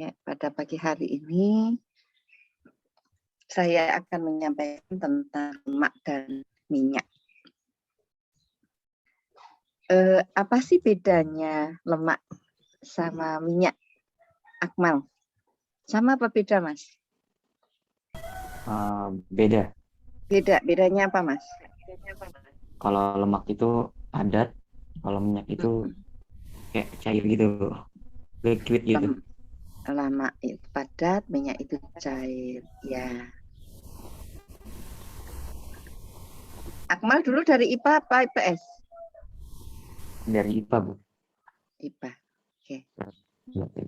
Ya, pada pagi hari ini saya akan menyampaikan tentang lemak dan minyak. Apa sih bedanya lemak sama minyak, Akmal? Sama apa beda, Mas? Beda. Bedanya apa, Mas? Kalau lemak itu padat, kalau minyak itu kayak cair gitu, liquid gitu. Lem- Lemak itu padat, minyak itu cair. Ya, Akmal dulu dari IPA apa IPS? Dari IPA, Bu. IPA. Oke. Berarti.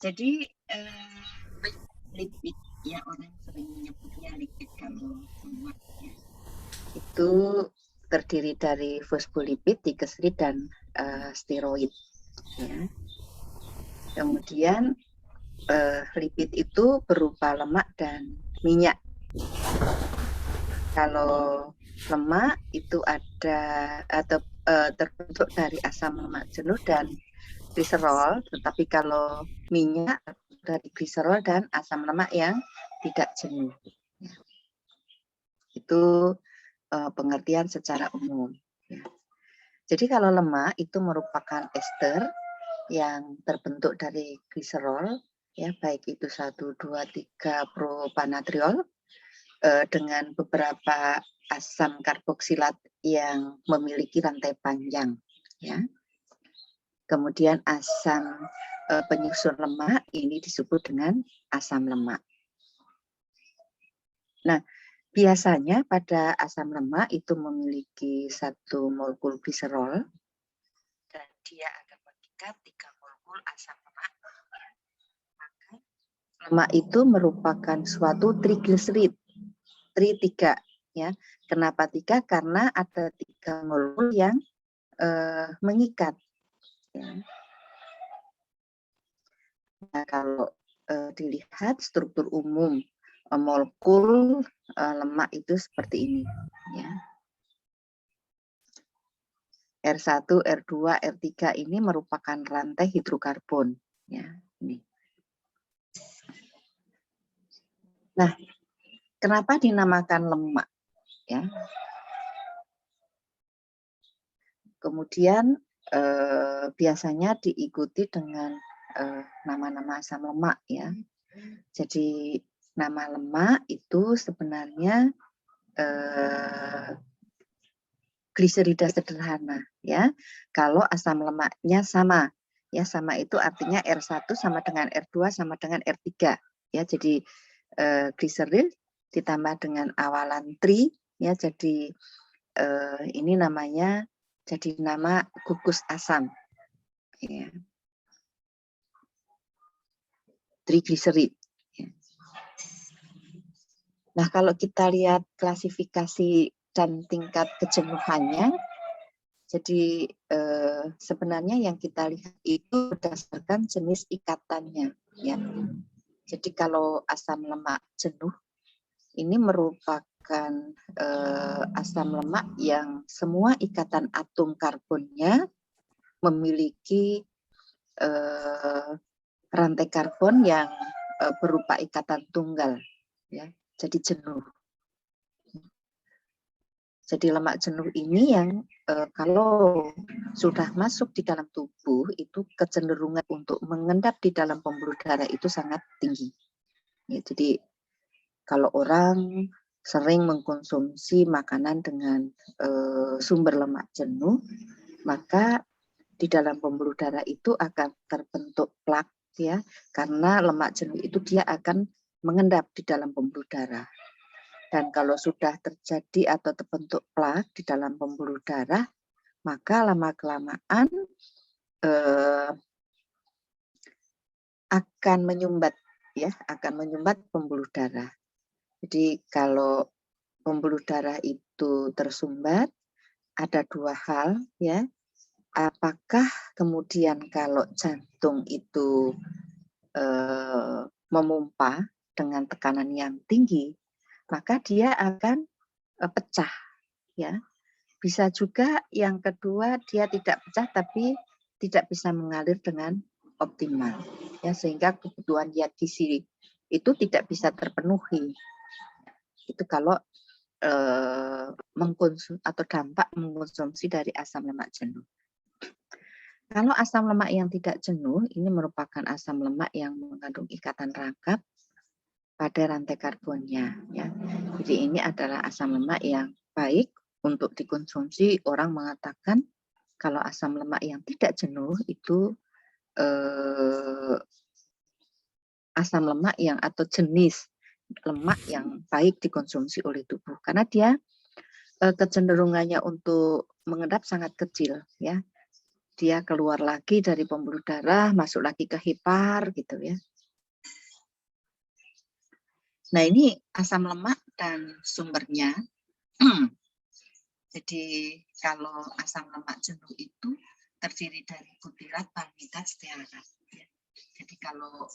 Jadi lipid, ya orang sering menyebutnya lipid kalau lemak ya. Itu terdiri dari fosfolipid, triglycerid, dan steroid. Ya. Kemudian lipid itu berupa lemak dan minyak. Kalau lemak itu ada atau terbentuk dari asam lemak jenuh dan gliserol, tetapi kalau minyak dari gliserol dan asam lemak yang tidak jenuh. Ya. Itu pengertian secara umum. Ya. Jadi kalau lemak itu merupakan ester yang terbentuk dari gliserol, ya baik itu 1, 2, 3 propanatriol dengan beberapa asam karboksilat yang memiliki rantai panjang. Ya. Kemudian asam penyusun lemak ini disebut dengan asam lemak. Nah, biasanya pada asam lemak itu memiliki 1 molekul gliserol dan dia akan mengikat 3 molekul asam lemak. Maka lemak itu merupakan suatu trigliserid, tri-3 ya. Kenapa 3? Karena ada 3 molekul yang mengikat. Ya. Nah, kalau dilihat struktur umum molekul lemak itu seperti ini. Ya. R1, R2, R3 ini merupakan rantai hidrokarbon. Ya, ini. Nah, kenapa dinamakan lemak? Ya. Kemudian biasanya diikuti dengan nama-nama asam lemak ya. Jadi nama lemak itu sebenarnya gliserida sederhana ya. Kalau asam lemaknya sama, ya sama itu artinya R1 sama dengan R2 sama dengan R3 ya. Jadi gliseril ditambah dengan awalan tri ya, jadi ini namanya jadi nama gugus asam ya. Trigliserid. Ya. Nah, kalau kita lihat klasifikasi dan tingkat kejenuhannya, jadi sebenarnya yang kita lihat itu berdasarkan jenis ikatannya. Ya. Jadi kalau asam lemak jenuh ini merupakan asam lemak yang semua ikatan atom karbonnya memiliki rantai karbon yang berupa ikatan tunggal. Ya. Jadi jenuh. Jadi lemak jenuh ini yang kalau sudah masuk di dalam tubuh itu kecenderungan untuk mengendap di dalam pembuluh darah itu sangat tinggi. Ya, jadi kalau orang sering mengkonsumsi makanan dengan sumber lemak jenuh, maka di dalam pembuluh darah itu akan terbentuk plak ya, karena lemak jenuh itu dia akan mengendap di dalam pembuluh darah. Dan kalau sudah terjadi atau terbentuk plak di dalam pembuluh darah, maka lama-kelamaan akan menyumbat ya, akan menyumbat pembuluh darah. Jadi kalau pembuluh darah itu tersumbat, ada 2 hal ya. Apakah kemudian kalau jantung itu memompa dengan tekanan yang tinggi, maka dia akan pecah ya. Bisa juga yang kedua dia tidak pecah tapi tidak bisa mengalir dengan optimal, ya, sehingga kebutuhan zat gizi itu tidak bisa terpenuhi. Itu kalau mengkonsumsi atau dampak mengkonsumsi dari asam lemak jenuh. Kalau asam lemak yang tidak jenuh, ini merupakan asam lemak yang mengandung ikatan rangkap pada rantai karbonnya. Ya. Jadi ini adalah asam lemak yang baik untuk dikonsumsi. Orang mengatakan kalau asam lemak yang tidak jenuh itu asam lemak yang atau jenis lemak yang baik dikonsumsi oleh tubuh karena dia kecenderungannya untuk mengendap sangat kecil, ya. Dia keluar lagi dari pembuluh darah, masuk lagi ke hepar gitu ya. Nah, ini asam lemak dan sumbernya. Jadi kalau asam lemak jenuh itu terdiri dari butirat, palmitat, stearat. Jadi kalau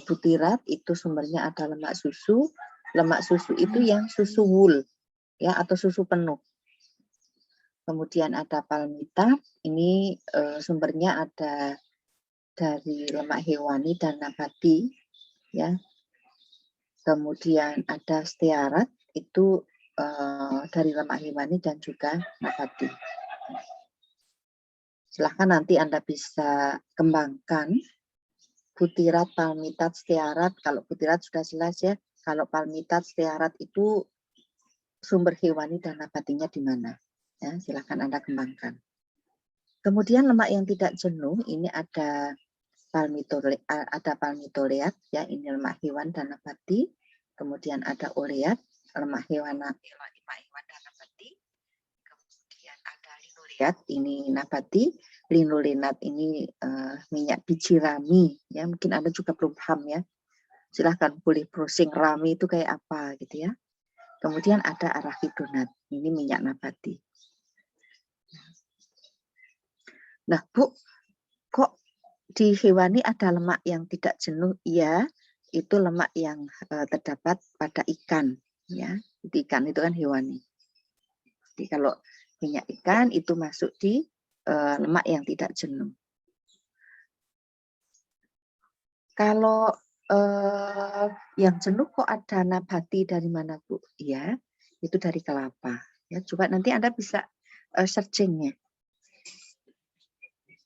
butirat itu sumbernya ada lemak susu. Lemak susu itu yang susu wool, ya, atau susu penuh. Kemudian ada palmitat, ini sumbernya ada dari lemak hewani dan nabati, ya. Kemudian ada stearat, itu dari lemak hewani dan juga nabati. Silahkan nanti Anda bisa kembangkan butirat, palmitat, stearat. Kalau butirat sudah jelas ya. Kalau palmitat, stearat itu sumber hewani dan nabatinya di mana? Ya, silahkan Anda kembangkan. Kemudian lemak yang tidak jenuh ini ada palmitoleat, ya, ini lemak hewan dan nabati. Kemudian ada oleat, lemak hewan dan nabati. Kemudian ada linoleat, ini nabati. Linolenat ini minyak biji rami, ya, mungkin Anda juga belum paham ya. Silahkan boleh browsing rami itu kayak apa gitu ya. Kemudian ada arachidonat, ini minyak nabati. Nah, Bu, kok di hewani ada lemak yang tidak jenuh? Iya, itu lemak yang terdapat pada ikan, ya. Ikan itu kan hewani. Jadi kalau minyak ikan itu masuk di lemak yang tidak jenuh. Kalau yang jenuh kok ada nabati dari mana, Bu? Ya, itu dari kelapa. Ya, coba nanti Anda bisa searching-nya.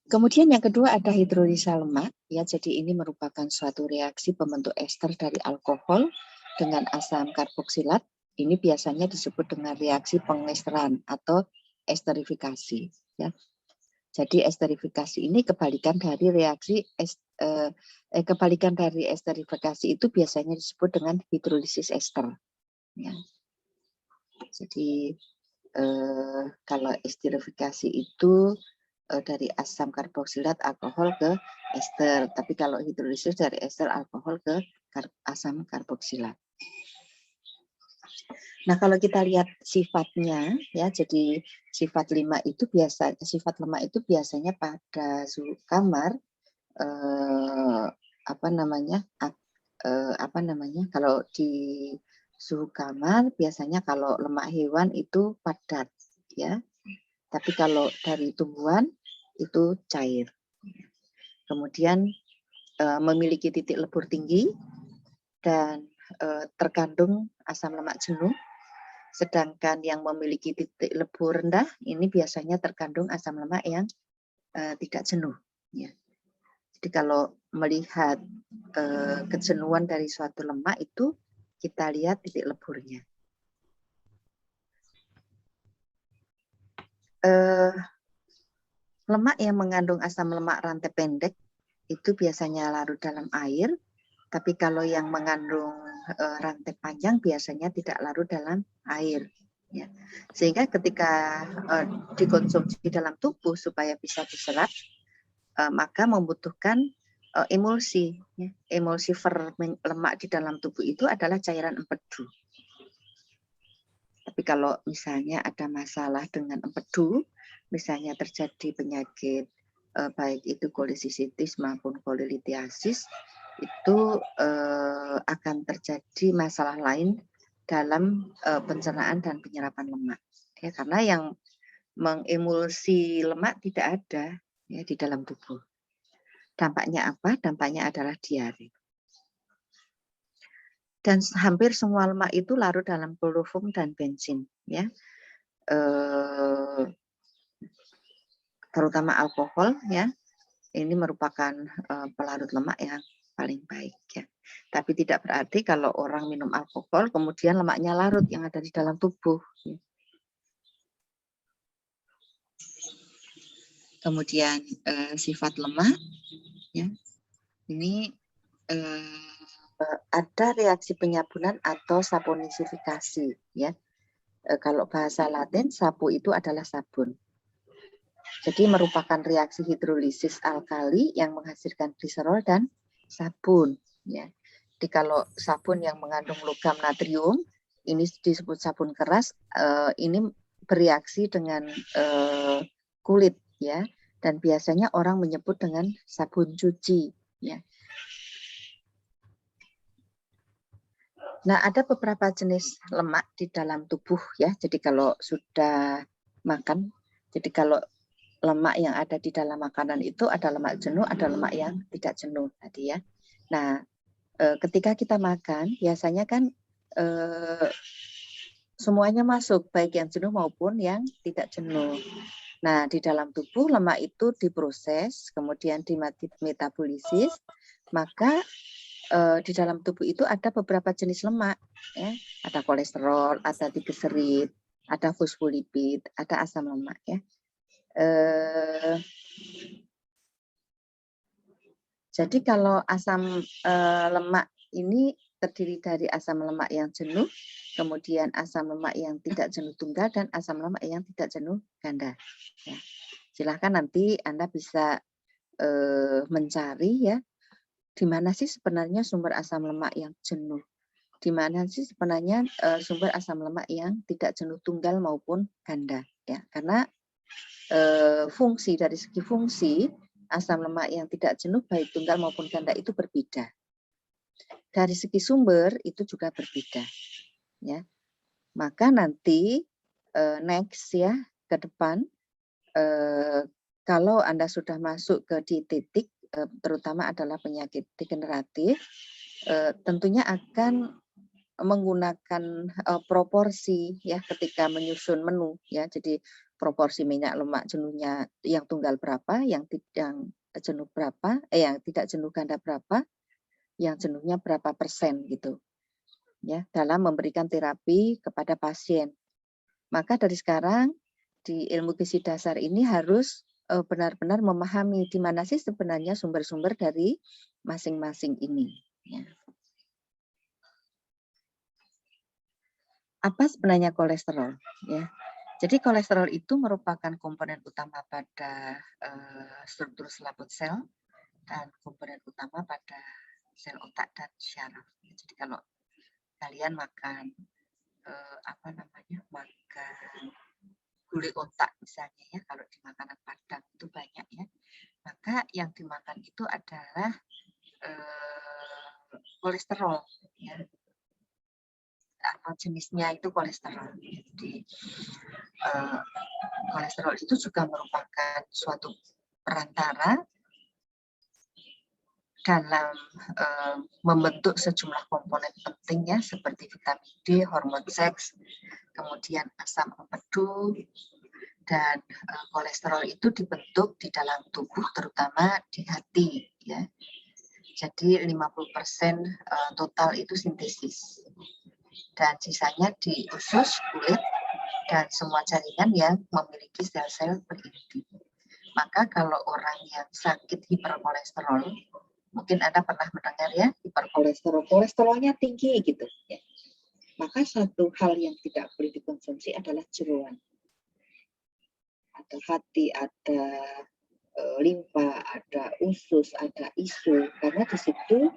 Kemudian yang kedua ada hidrolisa lemak. Ya, jadi ini merupakan suatu reaksi pembentuk ester dari alkohol dengan asam karboksilat. Ini biasanya disebut dengan reaksi pengesteran atau esterifikasi. Ya. Jadi esterifikasi ini kebalikan dari reaksi kebalikan dari esterifikasi itu biasanya disebut dengan hidrolisis ester. Ya. Jadi kalau esterifikasi itu dari asam karboksilat alkohol ke ester, tapi kalau hidrolisis dari ester alkohol ke asam karboksilat. Nah, kalau kita lihat sifatnya, ya, jadi sifat lemak itu biasanya pada suhu kamar kalau di suhu kamar biasanya kalau lemak hewan itu padat, ya, tapi kalau dari tumbuhan itu cair. Kemudian memiliki titik lebur tinggi dan terkandung asam lemak jenuh. Sedangkan yang memiliki titik lebur rendah ini biasanya terkandung asam lemak yang tidak jenuh. Ya. Jadi kalau melihat kejenuhan dari suatu lemak itu kita lihat titik leburnya. Lemak yang mengandung asam lemak rantai pendek itu biasanya larut dalam air, tapi kalau yang mengandung rantai panjang biasanya tidak larut dalam air. Ya. Sehingga ketika dikonsumsi dalam tubuh supaya bisa diserap, maka membutuhkan emulsi. Ya. Emulsi fermen lemak di dalam tubuh itu adalah cairan empedu. Tapi kalau misalnya ada masalah dengan empedu, misalnya terjadi penyakit baik itu kolisisitis maupun kolelitiasis, itu akan terjadi masalah lain dalam pencernaan dan penyerapan lemak. Ya, karena yang mengemulsi lemak tidak ada ya di dalam tubuh. Dampaknya apa? Dampaknya adalah diare. Dan hampir semua lemak itu larut dalam kloroform dan bensin, ya. Terutama alkohol, ya. Ini merupakan pelarut lemak yang paling baik, ya. Tapi tidak berarti kalau orang minum alkohol kemudian lemaknya larut yang ada di dalam tubuh. Ya. Kemudian sifat lemak, ya. Ini ada reaksi penyabunan atau saponisifikasi, ya. Kalau bahasa Latin, sapu itu adalah sabun. Jadi merupakan reaksi hidrolisis alkali yang menghasilkan gliserol dan sabun. Ya. Jadi kalau sabun yang mengandung logam natrium, ini disebut sabun keras, ini bereaksi dengan kulit, ya. Dan biasanya orang menyebut dengan sabun cuci, ya. Nah, ada beberapa jenis lemak di dalam tubuh, ya. Jadi kalau sudah makan, jadi kalau lemak yang ada di dalam makanan itu ada lemak jenuh, ada lemak yang tidak jenuh tadi, ya. Nah, ketika kita makan, biasanya kan semuanya masuk, baik yang jenuh maupun yang tidak jenuh. Nah, di dalam tubuh lemak itu diproses, kemudian dimetabolisis, maka di dalam tubuh itu ada beberapa jenis lemak, ya. Ada kolesterol, ada trigliserid, ada fosfolipid, ada asam lemak, ya. Jadi kalau asam lemak ini terdiri dari asam lemak yang jenuh, kemudian asam lemak yang tidak jenuh tunggal, dan asam lemak yang tidak jenuh ganda. Ya. Silahkan nanti Anda bisa mencari, ya, di mana sih sebenarnya sumber asam lemak yang jenuh, di mana sih sebenarnya sumber asam lemak yang tidak jenuh tunggal maupun ganda, ya. Karena fungsi, dari segi fungsi asam lemak yang tidak jenuh baik tunggal maupun ganda itu berbeda. Dari segi sumber itu juga berbeda, ya. Maka nanti next, ya, ke depan kalau Anda sudah masuk ke di titik terutama adalah penyakit degeneratif, tentunya akan menggunakan proporsi, ya, ketika menyusun menu, ya. Jadi proporsi minyak lemak jenuhnya yang tunggal berapa, yang jenuh berapa, yang tidak jenuh ganda berapa, yang jenuhnya berapa persen, gitu, ya, dalam memberikan terapi kepada pasien. Maka dari sekarang di ilmu gizi dasar ini harus benar-benar memahami di mana sih sebenarnya sumber-sumber dari masing-masing ini, ya. Apa sebenarnya kolesterol, ya? Jadi kolesterol itu merupakan komponen utama pada struktur selaput sel dan komponen utama pada sel otak dan syaraf. Jadi kalau kalian makan makan gulai otak misalnya, ya, kalau di makanan Padang itu banyak, ya, maka yang dimakan itu adalah kolesterol, ya. Jenisnya itu kolesterol. Jadi kolesterol itu juga merupakan suatu perantara dalam membentuk sejumlah komponen penting, ya, seperti vitamin D, hormon seks, kemudian asam empedu, dan kolesterol itu dibentuk di dalam tubuh terutama di hati, ya. Jadi 50% total itu sintesis. Dan sisanya di usus, kulit, dan semua jaringan yang memiliki sel-sel berinti. Maka kalau orang yang sakit hiperkolesterol, mungkin Anda pernah mendengar, ya, hiperkolesterol, kolesterolnya tinggi gitu, ya. Maka satu hal yang tidak boleh dikonsumsi adalah jeroan. Ada hati, ada limpa, ada usus, ada isu, karena di situ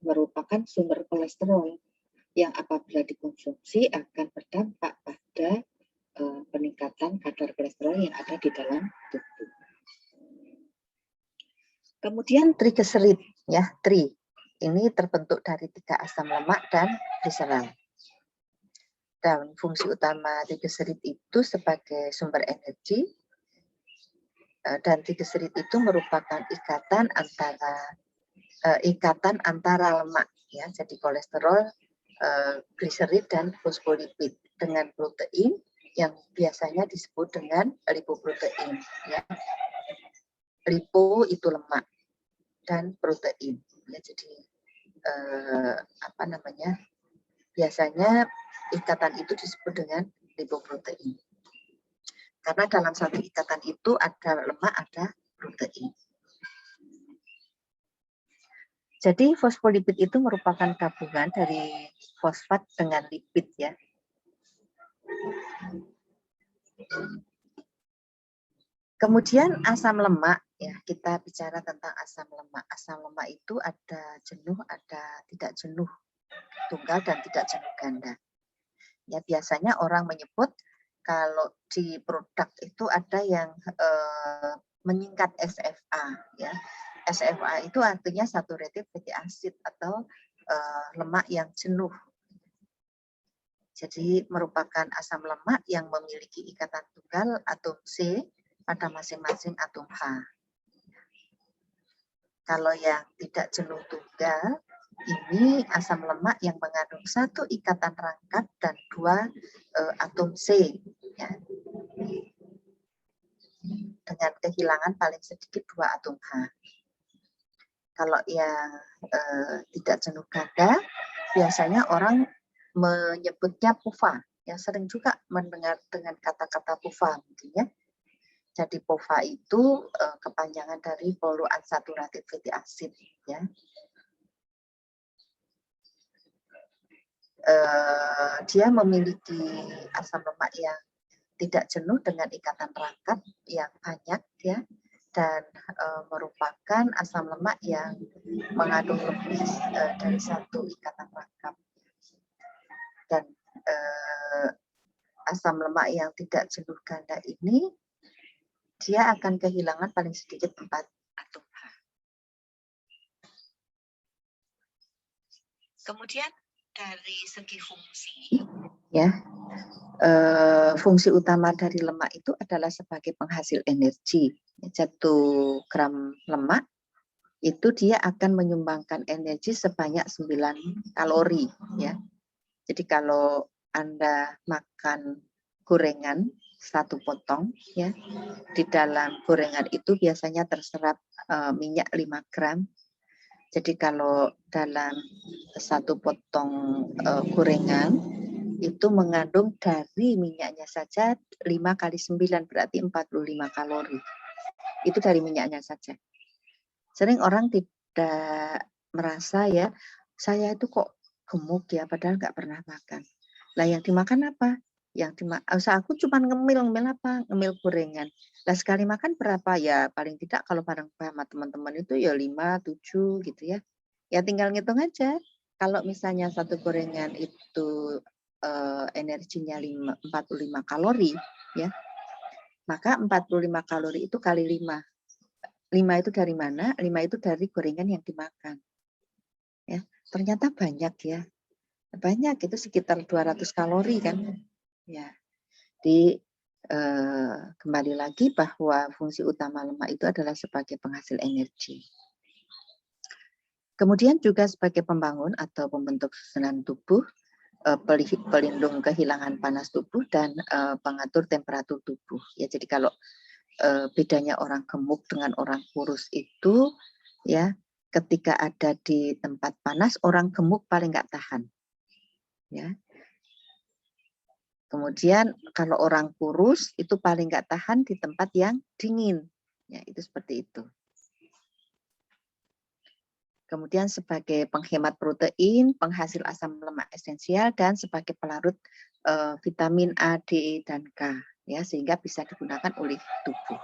merupakan sumber kolesterol yang apabila dikonsumsi akan berdampak pada peningkatan kadar kolesterol yang ada di dalam tubuh. Kemudian trigliserid, ya, ini terbentuk dari 3 asam lemak dan gliserol. Dan fungsi utama trigliserid itu sebagai sumber energi, Dan trigliserid itu merupakan ikatan antara lemak, ya. Jadi kolesterol, gliserid dan fosfolipid dengan protein yang biasanya disebut dengan lipoprotein, ya. Lipo itu lemak dan protein, ya. Jadi biasanya ikatan itu disebut dengan lipoprotein. Karena dalam satu ikatan itu ada lemak, ada protein. Jadi fosfolipid itu merupakan gabungan dari fosfat dengan lipid, ya. Kemudian asam lemak, ya, kita bicara tentang asam lemak. Asam lemak itu ada jenuh, ada tidak jenuh tunggal dan tidak jenuh ganda. Ya, biasanya orang menyebut kalau di produk itu ada yang menyingkat SFA, ya. SFA itu artinya saturated fatty acid atau lemak yang jenuh. Jadi merupakan asam lemak yang memiliki ikatan tunggal atom C pada masing-masing atom H. Kalau yang tidak jenuh tunggal, ini asam lemak yang mengandung satu ikatan rangkap dan dua atom C, ya. Dengan kehilangan paling sedikit dua atom H. Kalau yang tidak jenuh ganda, biasanya orang menyebutnya PUFA. Ya, sering juga mendengar dengan kata-kata PUFA, mungkin, ya. Jadi PUFA itu kepanjangan dari polyunsaturated fatty acid, ya. Dia memiliki asam lemak yang tidak jenuh dengan ikatan rangkap yang banyak, ya, dan merupakan asam lemak yang mengandung lebih dari satu ikatan rangkap. Dan asam lemak yang tidak jenuh ganda ini dia akan kehilangan paling sedikit 4 atom H. Kemudian dari segi fungsi, ya, fungsi utama dari lemak itu adalah sebagai penghasil energi. 1 gram lemak itu dia akan menyumbangkan energi sebanyak 9 kalori, ya. Jadi kalau Anda makan gorengan 1 potong, ya, di dalam gorengan itu biasanya terserap minyak 5 gram. Jadi kalau dalam 1 potong gorengan itu mengandung dari minyaknya saja 5 kali 9 berarti 45 kalori. Itu dari minyaknya saja. Sering orang tidak merasa, ya, saya itu kok gemuk, ya, padahal nggak pernah makan. Lah yang dimakan apa? Aku cuma ngemil apa? Ngemil gorengan. Lah sekali makan berapa? Ya paling tidak kalau bareng sama teman-teman itu ya 5, 7 gitu, ya. Ya tinggal ngitung aja. Kalau misalnya 1 gorengan itu energinya 45 kalori, ya. Maka 45 kalori itu kali 5. 5 itu dari mana? 5 itu dari gorengan yang dimakan. Ya, ternyata banyak, ya. Banyak, itu sekitar 200 kalori kan. Ya. Jadi kembali lagi bahwa fungsi utama lemak itu adalah sebagai penghasil energi. Kemudian juga sebagai pembangun atau pembentuk susunan tubuh, pelindung kehilangan panas tubuh dan pengatur temperatur tubuh. Ya, jadi kalau bedanya orang gemuk dengan orang kurus itu, ya, ketika ada di tempat panas orang gemuk paling nggak tahan, ya. Kemudian kalau orang kurus itu paling nggak tahan di tempat yang dingin, ya, itu seperti itu. Kemudian sebagai penghemat protein, penghasil asam lemak esensial, dan sebagai pelarut vitamin A, D, dan K, ya, sehingga bisa digunakan oleh tubuh.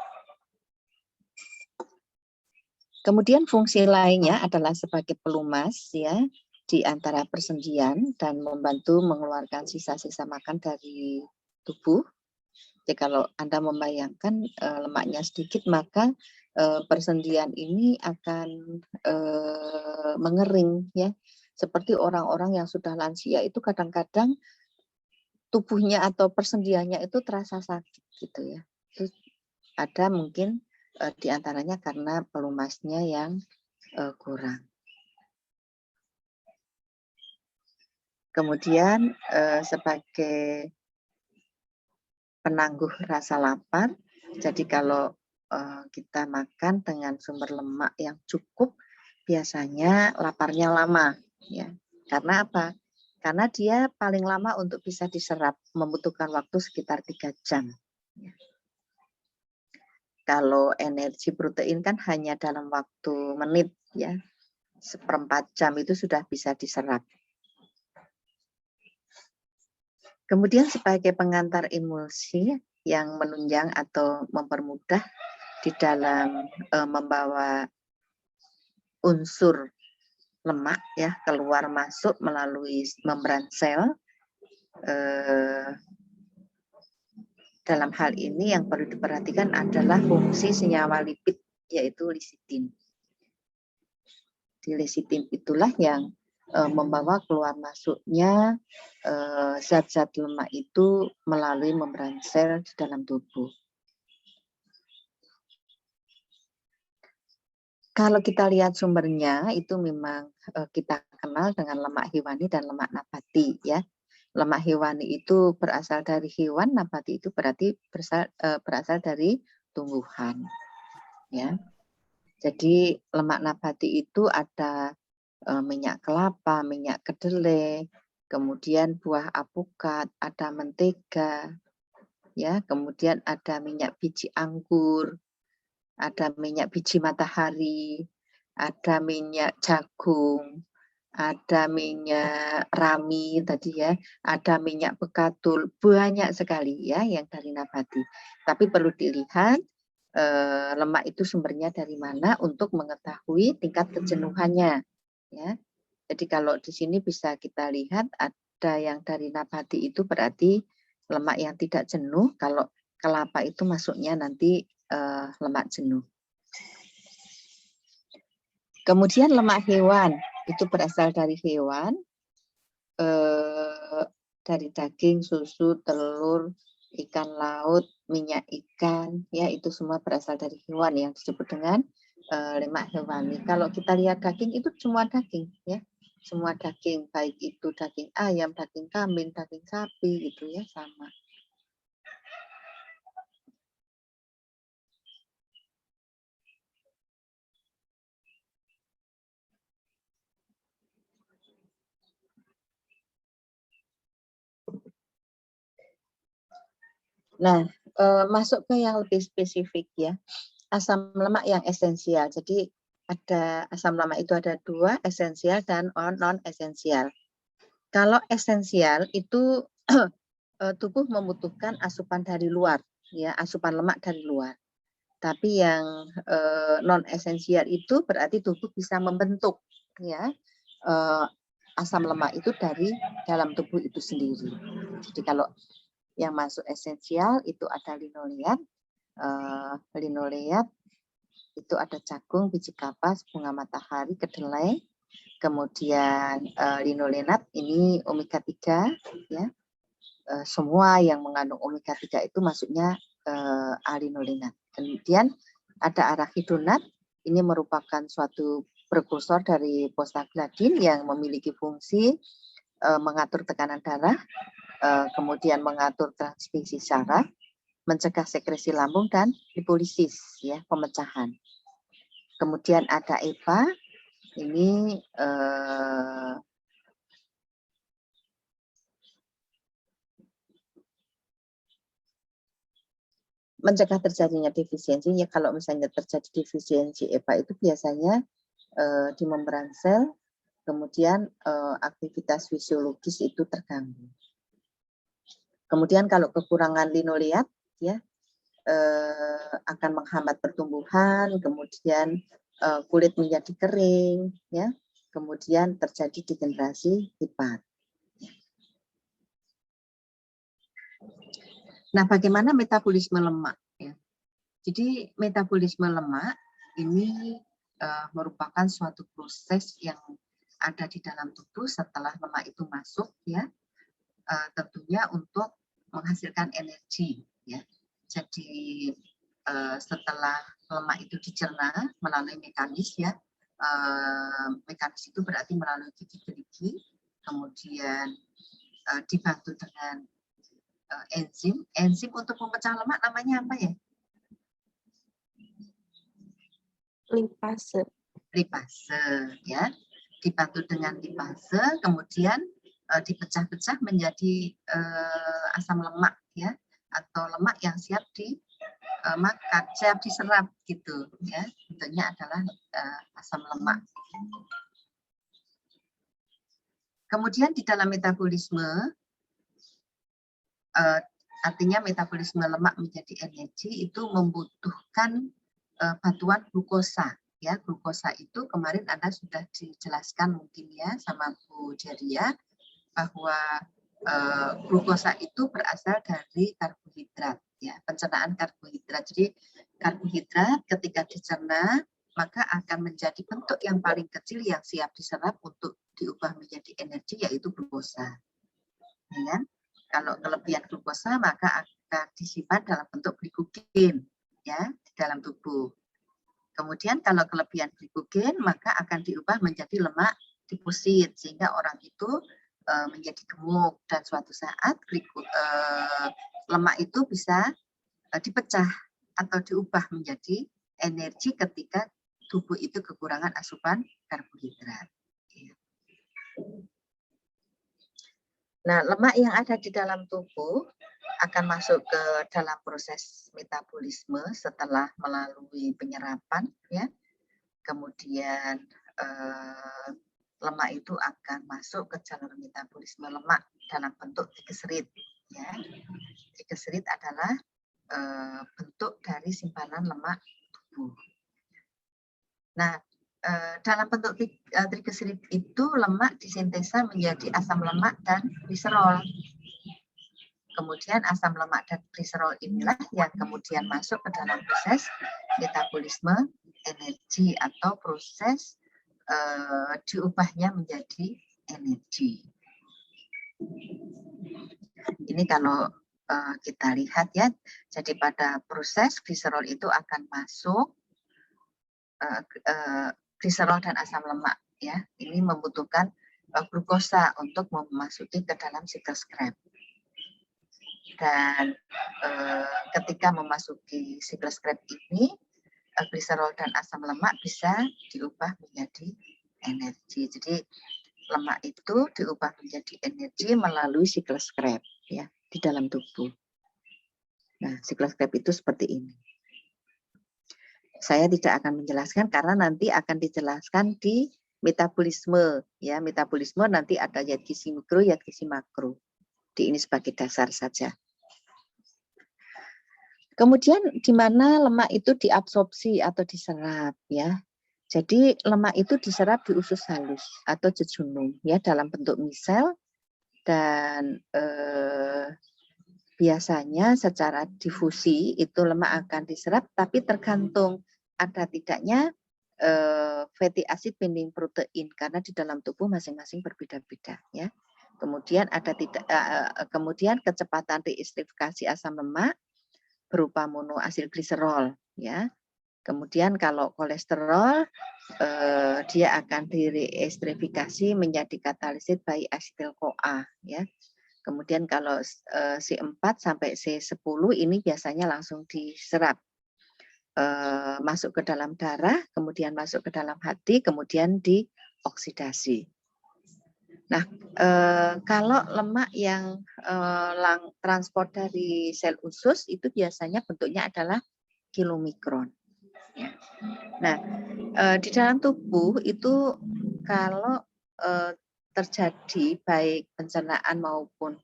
Kemudian fungsi lainnya adalah sebagai pelumas, ya, di antara persendian dan membantu mengeluarkan sisa-sisa makan dari tubuh. Jadi kalau Anda membayangkan lemaknya sedikit, maka persendian ini akan mengering, ya. Seperti orang-orang yang sudah lansia itu kadang-kadang tubuhnya atau persendiannya itu terasa sakit gitu, ya. Terus ada mungkin di antaranya karena pelumasnya yang kurang. Kemudian sebagai penangguh rasa lapar, jadi kalau kita makan dengan sumber lemak yang cukup, biasanya laparnya lama, ya. Karena apa? Karena dia paling lama untuk bisa diserap, membutuhkan waktu sekitar 3 jam. Ya. Kalau energi protein kan hanya dalam waktu menit, ya, 1/4 jam itu sudah bisa diserap. Kemudian sebagai pengantar emulsi yang menunjang atau mempermudah di dalam membawa unsur lemak ya keluar masuk melalui membran sel. Dalam hal ini yang perlu diperhatikan adalah fungsi senyawa lipid yaitu lecitin. Di lecitin itulah yang membawa keluar masuknya zat-zat lemak itu melalui membran sel di dalam tubuh. Kalau kita lihat sumbernya itu memang kita kenal dengan lemak hewani dan lemak nabati ya. Lemak hewani itu berasal dari hewan, nabati itu berarti berasal dari tumbuhan. Ya. Jadi lemak nabati itu ada minyak kelapa, minyak kedelai, kemudian buah apukat, ada mentega, ya, kemudian ada minyak biji anggur, ada minyak biji matahari, ada minyak jagung, ada minyak rami tadi ya, ada minyak bekatul, banyak sekali ya yang dari nabati. Tapi perlu dilihat lemak itu sumbernya dari mana untuk mengetahui tingkat kejenuhannya. Ya, jadi kalau di sini bisa kita lihat ada yang dari nabati itu berarti lemak yang tidak jenuh. Kalau kelapa itu masuknya nanti lemak jenuh. Kemudian lemak hewan itu berasal dari hewan, dari daging, susu, telur, ikan laut, minyak ikan, ya itu semua berasal dari hewan yang disebut dengan lemak hewani. Kalau kita lihat daging itu semua daging, ya, semua daging, baik itu daging ayam, daging kambing, daging sapi, gitu ya sama. Nah, masuk ke yang lebih spesifik ya, asam lemak yang esensial. Jadi ada asam lemak itu ada 2, esensial dan non esensial. Kalau esensial itu tubuh membutuhkan asupan dari luar, ya asupan lemak dari luar. Tapi yang non esensial itu berarti tubuh bisa membentuk, ya asam lemak itu dari dalam tubuh itu sendiri. Jadi kalau yang masuk esensial itu ada linoleat, linoleat itu ada jagung, biji kapas, bunga matahari, kedelai, kemudian linolenat ini omega 3 ya. Semua yang mengandung omega 3 itu masuknya alinolenat. Kemudian ada arachidonat, ini merupakan suatu prekursor dari prostaglandin yang memiliki fungsi mengatur tekanan darah, kemudian mengatur transmisi saraf, mencegah sekresi lambung dan lipolisis ya, pemecahan. Kemudian ada EPA, ini mencegah terjadinya defisiensi. Ya, kalau misalnya terjadi defisiensi EPA itu biasanya di membran sel, kemudian aktivitas fisiologis itu terganggu. Kemudian kalau kekurangan linoleat, ya akan menghambat pertumbuhan, kemudian kulit menjadi kering, ya, kemudian terjadi degenerasi hipat. Nah, bagaimana metabolisme lemak? Ya? Jadi metabolisme lemak ini merupakan suatu proses yang ada di dalam tubuh setelah lemak itu masuk, ya, tentunya untuk menghasilkan energi, ya. Jadi setelah lemak itu dicerna melalui mekanis ya. Mekanis itu berarti melalui gigi gerigi, kemudian dibantu dengan enzim. Enzim untuk memecah lemak namanya apa ya? Lipase. Lipase ya. Dibantu dengan lipase, kemudian dipecah-pecah menjadi asam lemak ya, atau lemak yang siap makan, siap diserap gitu ya. Bentuknya adalah asam lemak. Kemudian di dalam metabolisme, artinya metabolisme lemak menjadi energi itu membutuhkan bantuan glukosa. Ya, glukosa itu kemarin Anda sudah dijelaskan mungkin ya sama Bu Jeria bahwa glukosa itu berasal dari karbohidrat. Ya, pencernaan karbohidrat. Jadi karbohidrat ketika dicerna maka akan menjadi bentuk yang paling kecil yang siap diserap untuk diubah menjadi energi, yaitu glukosa. Ya, kalau kelebihan glukosa maka akan disimpan dalam bentuk glikogen ya di dalam tubuh. Kemudian kalau kelebihan glikogen maka akan diubah menjadi lemak deposit sehingga orang itu menjadi gemuk, dan suatu saat lemak itu bisa dipecah atau diubah menjadi energi ketika tubuh itu kekurangan asupan karbohidrat. Nah, lemak yang ada di dalam tubuh akan masuk ke dalam proses metabolisme setelah melalui penyerapan, ya. Kemudian lemak itu akan masuk ke jalur metabolisme lemak dalam bentuk trigliserid, ya. Trigliserid adalah bentuk dari simpanan lemak tubuh. Nah, dalam bentuk trigliserid itu lemak disintesa menjadi asam lemak dan gliserol. Kemudian asam lemak dan gliserol inilah yang kemudian masuk ke dalam proses metabolisme energi atau proses diubahnya menjadi energi. Ini kalau kita lihat ya, jadi pada proses gliserol itu akan masuk gliserol dan asam lemak ya, ini membutuhkan glukosa untuk memasuki ke dalam siklus Krebs. Dan ketika memasuki siklus Krebs ini, gliserol dan asam lemak bisa diubah menjadi energi. Jadi lemak itu diubah menjadi energi melalui siklus Krebs ya di dalam tubuh. Nah, siklus Krebs itu seperti ini. Saya tidak akan menjelaskan karena nanti akan dijelaskan di metabolisme ya. Metabolisme nanti ada zat gizi mikro, zat gizi makro. Di ini sebagai dasar saja. Kemudian di mana lemak itu diabsorpsi atau diserap ya. Jadi lemak itu diserap di usus halus atau jejunum ya dalam bentuk misel, dan biasanya secara difusi itu lemak akan diserap, tapi tergantung ada tidaknya fatty acid binding protein karena di dalam tubuh masing-masing berbeda-beda ya. Kemudian ada kemudian kecepatan reesterifikasi asam lemak berupa monoasilgliserol ya. Kemudian kalau kolesterol dia akan direesterifikasi menjadi katalisit by acetyl-CoA ya. Kemudian kalau C4 sampai C10 ini biasanya langsung diserap masuk ke dalam darah, kemudian masuk ke dalam hati, kemudian dioksidasi. Nah, kalau lemak yang transport dari sel usus itu biasanya bentuknya adalah kilomikron. Ya. Nah, di dalam tubuh itu kalau terjadi baik pencernaan maupun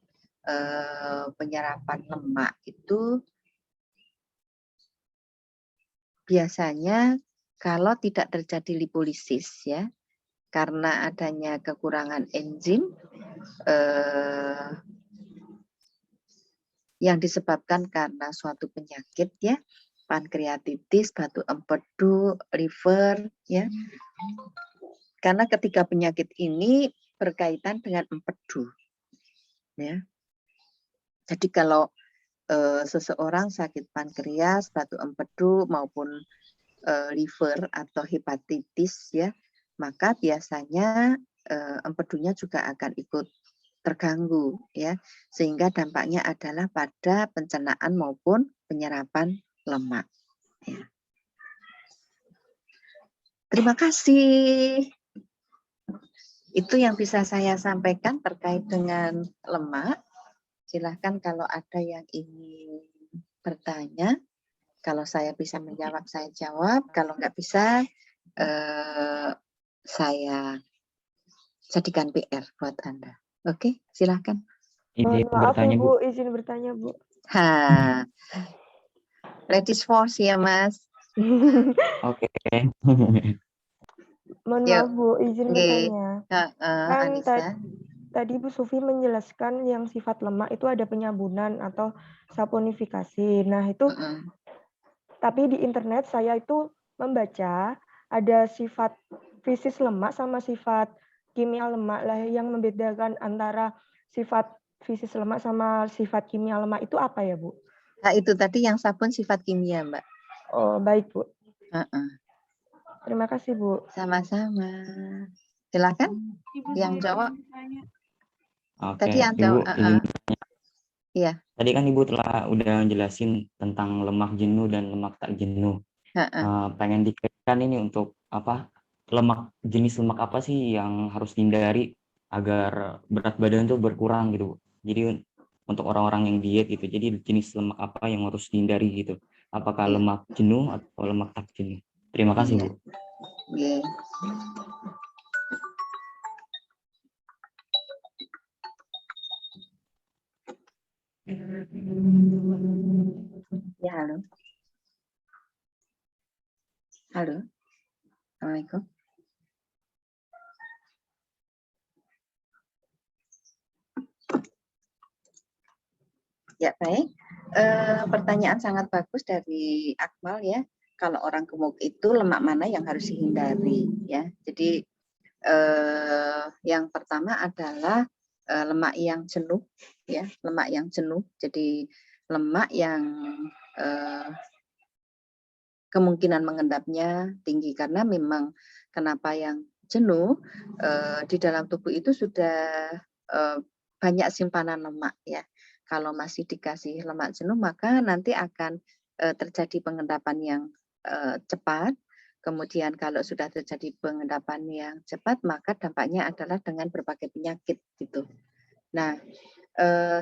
penyerapan lemak itu biasanya kalau tidak terjadi lipolisis ya, karena adanya kekurangan enzim yang disebabkan karena suatu penyakit ya, pankreatitis, batu empedu, liver ya. Karena ketiga penyakit ini berkaitan dengan empedu. Ya. Jadi kalau seseorang sakit pankreas, batu empedu maupun liver atau hepatitis ya, maka biasanya empedunya juga akan ikut terganggu ya, sehingga dampaknya adalah pada pencernaan maupun penyerapan lemak. Ya. Terima kasih. Itu yang bisa saya sampaikan terkait dengan lemak. Silahkan kalau ada yang ingin bertanya. Kalau saya bisa menjawab, saya jawab. Kalau nggak bisa, saya jadikan PR buat Anda. Oke, silahkan. Izin Maaf bertanya, Bu. Ibu, izin bertanya Bu. Ha, ladies first ya Mas. Oke. Mohon Yuk. maaf Bu, izin bertanya. Kan Anissa. tadi Bu Sufi menjelaskan yang sifat lemak itu ada penyambunan atau saponifikasi. Nah itu, tapi di internet saya itu membaca ada sifat fisis lemak sama sifat kimia lemak lah, yang membedakan antara sifat fisis lemak sama sifat kimia lemak itu apa ya Bu? Nah itu tadi yang sabun sifat kimia Mbak. Oh baik Bu. Uh-uh. Terima kasih Bu. Sama-sama. Silakan yang jawab. Oke, Tadi yang Ibu jawab. izin. Iya. Tadi kan Ibu udah jelasin tentang lemak jenuh dan lemak tak jenuh. Pengen dikaitkan ini untuk apa? Jenis lemak apa sih yang harus dihindari agar berat badan tuh berkurang gitu. Jadi untuk orang-orang yang diet gitu. Jadi jenis lemak apa yang harus dihindari gitu. Apakah lemak jenuh atau lemak tak jenuh? Terima kasih, Bu. Yeah. Ya, halo. Halo. Assalamualaikum. Ya, baik. Pertanyaan sangat bagus dari Akmal ya. Kalau orang gemuk itu lemak mana yang harus dihindari ya. Jadi yang pertama adalah lemak yang jenuh ya, lemak yang jenuh. Jadi lemak yang kemungkinan mengendapnya tinggi karena memang kenapa yang jenuh di dalam tubuh itu sudah banyak simpanan lemak ya. Kalau masih dikasih lemak jenuh maka nanti akan terjadi pengendapan yang cepat. Kemudian kalau sudah terjadi pengendapan yang cepat maka dampaknya adalah dengan berbagai penyakit gitu. Nah,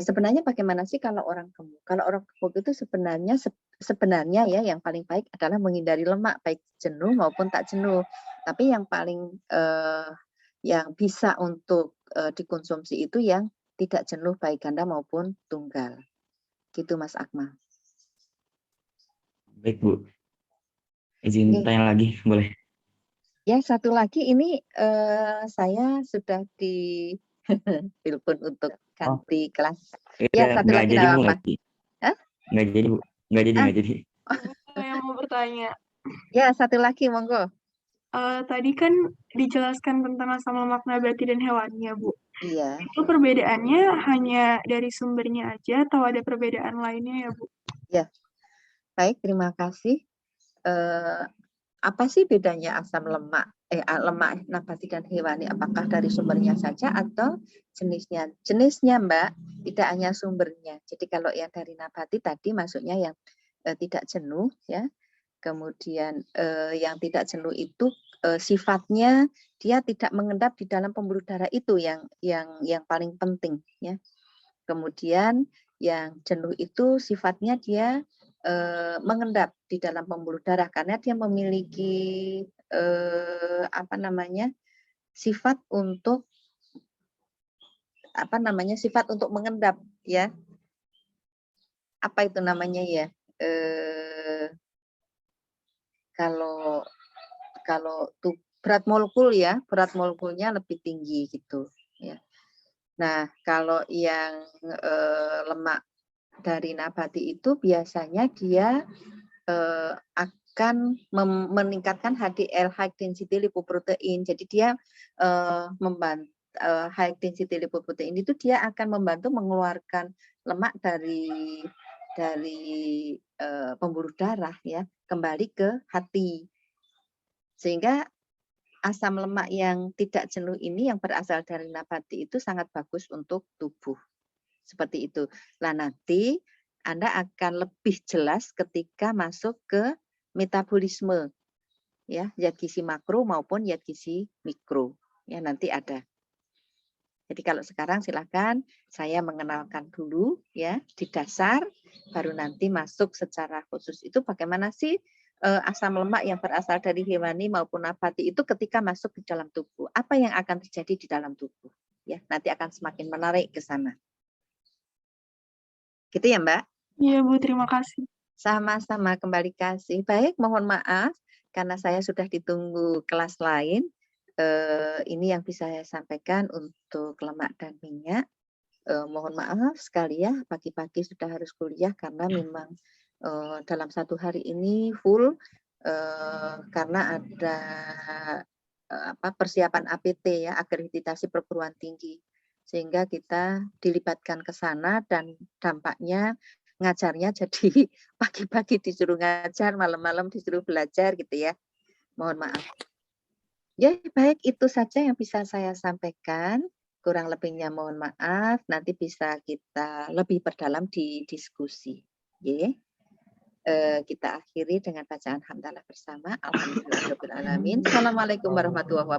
sebenarnya bagaimana sih kalau orang gemuk? Kalau orang gemuk itu sebenarnya ya yang paling baik adalah menghindari lemak baik jenuh maupun tak jenuh. Tapi yang paling yang bisa untuk dikonsumsi itu yang tidak jenuh baik ganda maupun tunggal. Gitu Mas Akmal. Baik Bu. Izin tanya lagi boleh? Ya satu lagi ini saya sudah di telepon untuk ganti kelas. Ya satu lagi nggak apa? Nggak jadi Bu. Nggak jadi. Saya mau bertanya. Ya satu lagi monggo. Tadi kan dijelaskan tentang asam lemak nabati dan hewani ya Bu. Iya. Itu perbedaannya hanya dari sumbernya aja atau ada perbedaan lainnya ya Bu? Ya, baik terima kasih. Apa sih bedanya asam lemak, lemak nabati dan hewani? Apakah dari sumbernya saja atau jenisnya? Jenisnya Mbak, tidak hanya sumbernya. Jadi kalau yang dari nabati tadi maksudnya yang tidak jenuh ya. Kemudian yang tidak jenuh itu sifatnya dia tidak mengendap di dalam pembuluh darah itu yang paling penting ya. Kemudian yang jenuh itu sifatnya dia mengendap di dalam pembuluh darah karena dia memiliki sifat untuk sifat untuk mengendap ya. Apa itu namanya ya? Kalau berat molekul ya, berat molekulnya lebih tinggi gitu ya. Nah, kalau yang lemak dari nabati itu biasanya dia akan meningkatkan HDL, high density lipoprotein. Jadi dia membantu high density lipoprotein itu dia akan membantu mengeluarkan lemak dari dari pembuluh darah ya kembali ke hati. Sehingga asam lemak yang tidak jenuh ini yang berasal dari nabati itu sangat bagus untuk tubuh. Seperti itu. Nah, nanti Anda akan lebih jelas ketika masuk ke metabolisme ya, zat gizi makro maupun zat gizi mikro. Ya, nanti ada. Jadi kalau sekarang silakan saya mengenalkan dulu ya di dasar, baru nanti masuk secara khusus itu bagaimana sih asam lemak yang berasal dari hewani maupun nabati itu ketika masuk ke dalam tubuh. Apa yang akan terjadi di dalam tubuh? Ya, nanti akan semakin menarik ke sana. Gitu ya, Mbak? Iya, Bu, terima kasih. Sama-sama, kembali kasih. Baik, mohon maaf karena saya sudah ditunggu kelas lain. Ini yang bisa saya sampaikan untuk lemak dan minyak. Mohon maaf sekali ya, pagi-pagi sudah harus kuliah karena memang dalam satu hari ini full karena ada persiapan APT ya, akreditasi perguruan tinggi. Sehingga kita dilibatkan ke sana dan dampaknya ngajarnya jadi pagi-pagi disuruh ngajar, malam-malam disuruh belajar gitu ya. Mohon maaf. Ya, baik itu saja yang bisa saya sampaikan. Kurang lebihnya mohon maaf, nanti bisa kita lebih perdalam di diskusi. Kita akhiri dengan bacaan hamdalah bersama. Alhamdulillahirabbil alamin. Assalamualaikum warahmatullahi wabarakatuh.